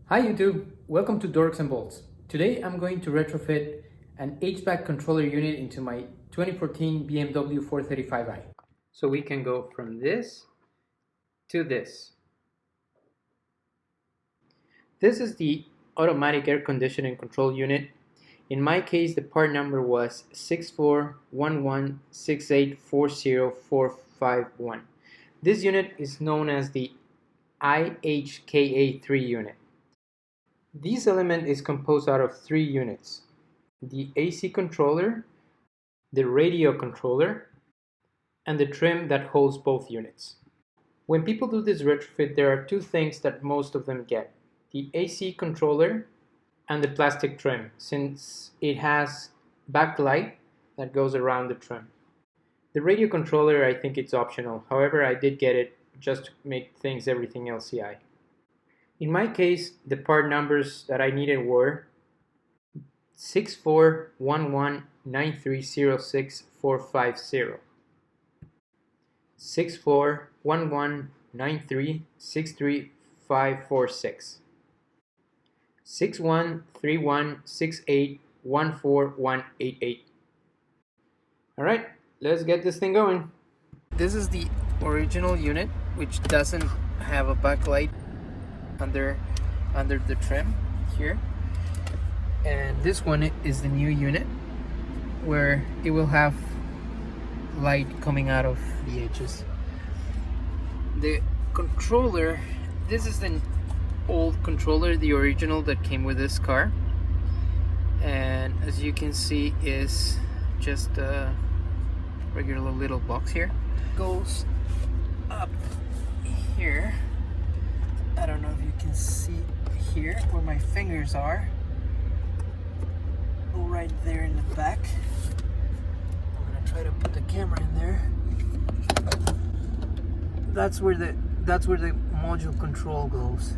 Hi YouTube, welcome to Dorks and Bolts. Today I'm going to retrofit an HVAC controller unit into my 2014 BMW 435i. So we can go from this to this. This is the automatic air conditioning control unit. In my case, the part number was 641168404451. This unit is known as the IHKA3 unit. This element is composed out of three units: the AC controller, the radio controller, and the trim that holds both units. When people do this retrofit, there are two things that most of them get: the AC controller and the plastic trim, since it has backlight that goes around the trim. The radio controller, I think it's optional. However, I did get it just to make things everything LCI. In my case, the part numbers that I needed were 641193064450, 641193635546, 613168141188. Alright, let's get this thing going. This is the original unit, which doesn't have a backlight under the trim here, and this one is the new unit where it will have light coming out of the edges. The controller, this is the old controller, the original that came with this car, and as you can see is just a regular little box here. It goes up here. I don't know if you can see here where my fingers are. Oh, right there in the back. I'm gonna try to put the camera in there. That's where the module control goes,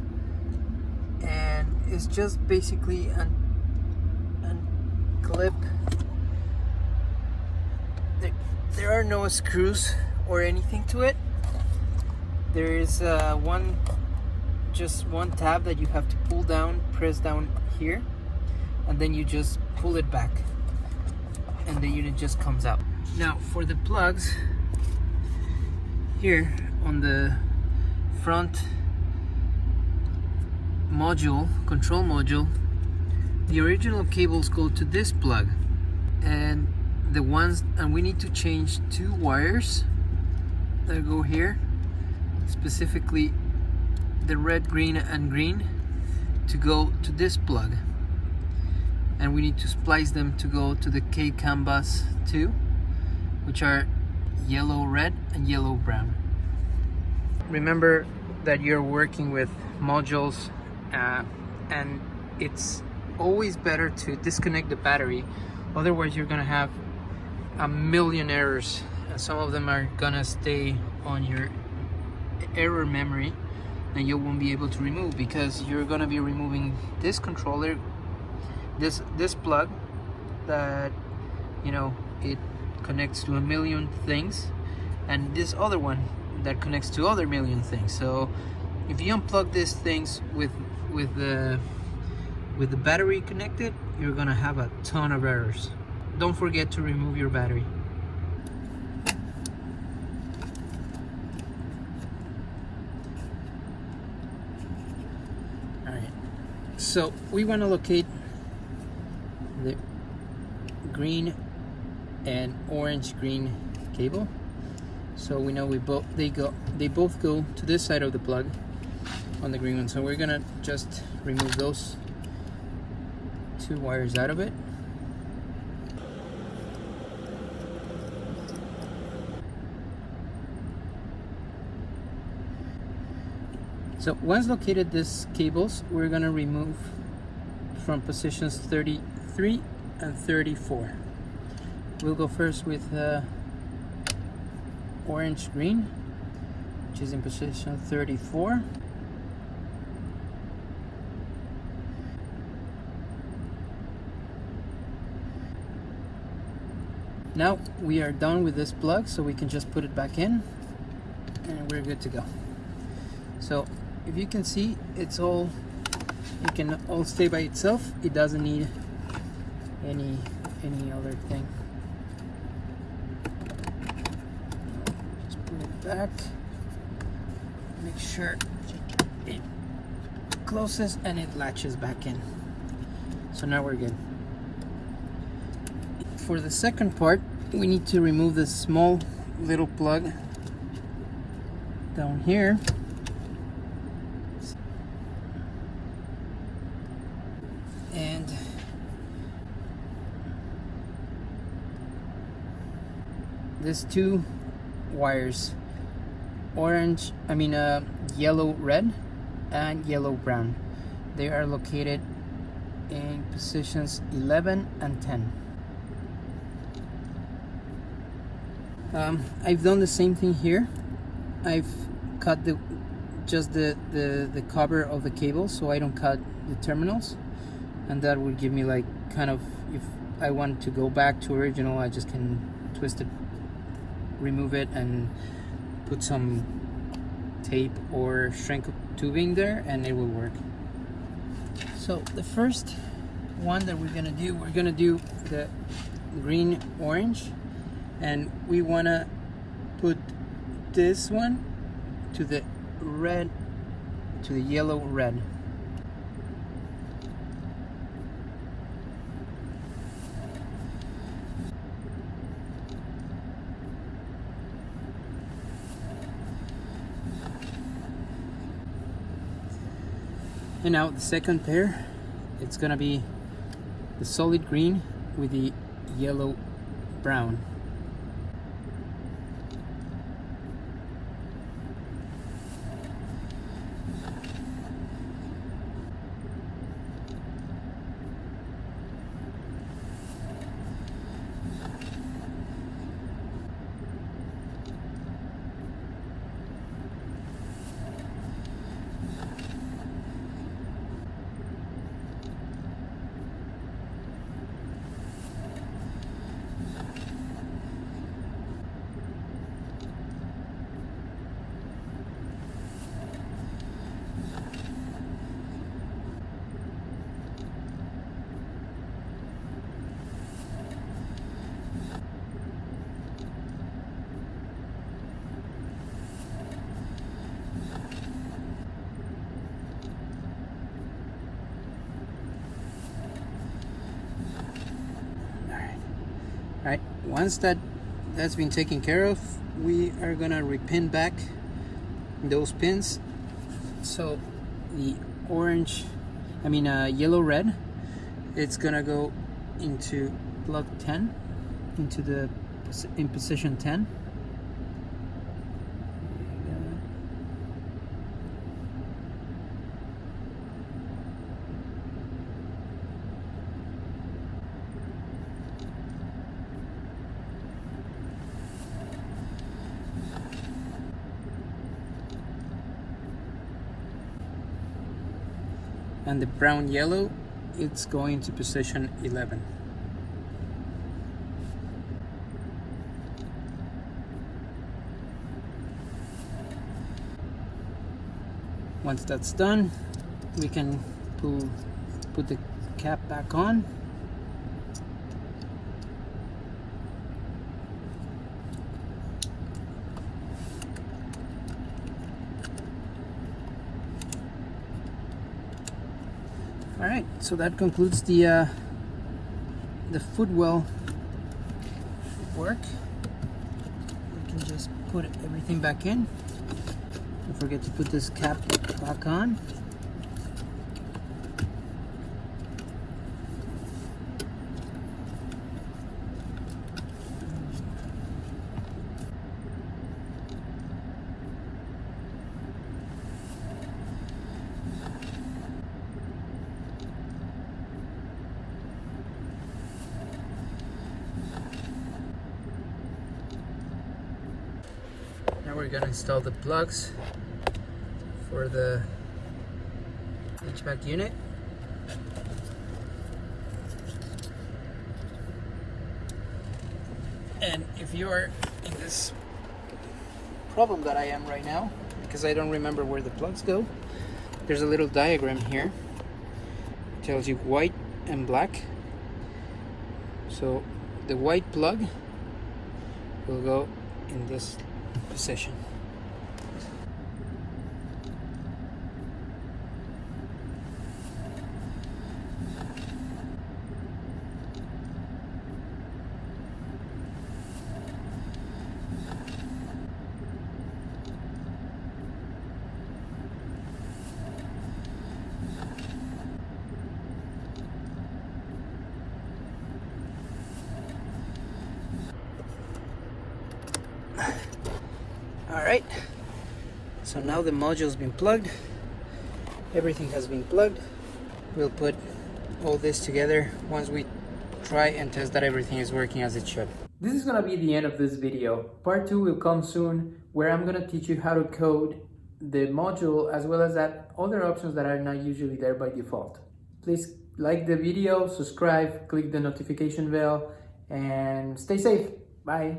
and it's just basically a clip. There are no screws or anything to it. There is just one tab that you have to pull down, press down here, and then you just pull it back and the unit just comes out. Now for the plugs, here on the front module, control module, the original cables go to this plug, and we need to change two wires that go here, specifically the red, green, and green, to go to this plug, and we need to splice them to go to the K-CAN bus 2, which are yellow red and yellow brown. Remember that you're working with modules, and it's always better to disconnect the battery, otherwise you're gonna have a million errors, and some of them are gonna stay on your error memory and you won't be able to remove, because you're gonna be removing this controller, this plug that, you know, it connects to a million things, and this other one that connects to other million things. So if you unplug these things with the battery connected, you're gonna have a ton of errors. Don't forget to remove your battery. So we want to locate the green and orange-green cable. So we know they both go to this side of the plug on the green one. So we're gonna just remove those two wires out of it. So once located these cables, we're gonna remove from positions 33 and 34. We'll go first with orange green, which is in position 34. Now we are done with this plug, so we can just put it back in and we're good to go. So if you can see, it's all It can all stay by itself. It doesn't need any other thing. Just put it back. Make sure it closes and it latches back in. So now we're good. For the second part, we need to remove this small little plug down here. And these two wires, yellow red and yellow brown, they are located in positions 11 and 10. I've done the same thing here. I've cut just the cover of the cable, so I don't cut the terminals, and that would give me like kind of, if I want to go back to original, I just can twist it, remove it, and put some tape or shrink tubing there, and it will work. So the first one that we're gonna do the green orange, and we wanna put this one to the red, to the yellow red. And now the second pair, it's gonna be the solid green with the yellow brown. Alright, once that's been taken care of, we are gonna repin back those pins. So the yellow red, it's gonna go into plug 10, in position 10. And the brown yellow, it's going to position 11. Once that's done, we can put the cap back on. All right, so that concludes the footwell work. We can just put everything back in. Don't forget to put this cap back on. Now we're gonna install the plugs for the HVAC unit. And if you're in this problem that I am right now, because I don't remember where the plugs go, there's a little diagram here tells you white and black. So the white plug will go in this position. Alright, so now the module's been plugged, everything has been plugged. We'll put all this together once we try and test that everything is working as it should. This is gonna be the end of this video. Part 2 will come soon, where I'm gonna teach you how to code the module as well as that other options that are not usually there by default. Please like the video, subscribe, click the notification bell, and stay safe. Bye.